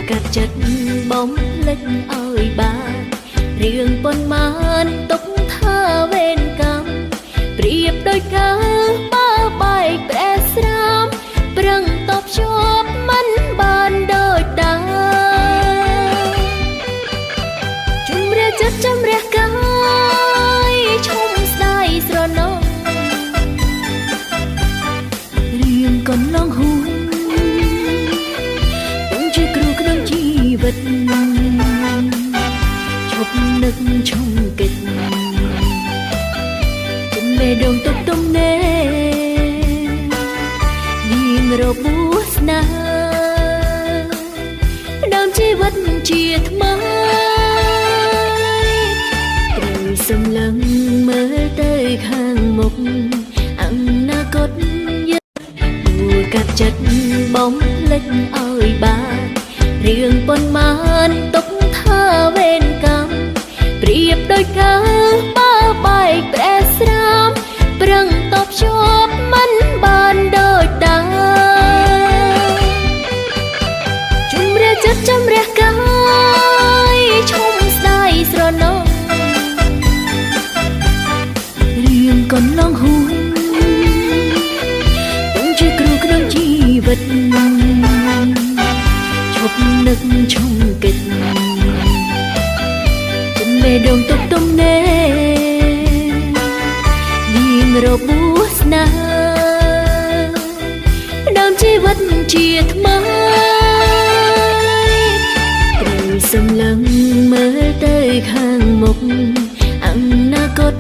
កាត់ចិត្តបំភ្លេចឲ្យបានរឿងប៉ុន្មានទុកថាវេនកម្មប្រៀបដូចកាលបើបែកប្រែស្រាមប្រឹងតបជាប់មិនបានដូចដើមជំរះចិត្តជំរះកាយឈុំស្ដាយស្រណោរឿងកន្លងហួនជាគ្រូក្នុងជីវិតឈប់នឹកឈុំគិតជំមេដងទុកទំនេរនាងរបួសស្នេហ៍ដើមជីវិតជាថ្មីត្រូវសម្លឹងមើលទៅខាងមុខអនាគតកាត់ចិត្តបំភ្លេចឲ្យបានរឿងប៉ុន្មានទុកថាវេនកម្មប្រៀបដូចកាលបើបែកប្រែស្រាមប្រឹងតបជាប់មិនបានដូចដើមជំរះចិត្តជំរះកាយឈុំស្ដាយស្រណោរឿងកន្លងហួនឈប់នឹកឈុំគិតជំមេដងទុកទំនេរនាងរបួសស្នេហ៍ដើមជីវិតជាថ្មីត្រូវសម្លឹងមើលទៅខាងមុខអនាគត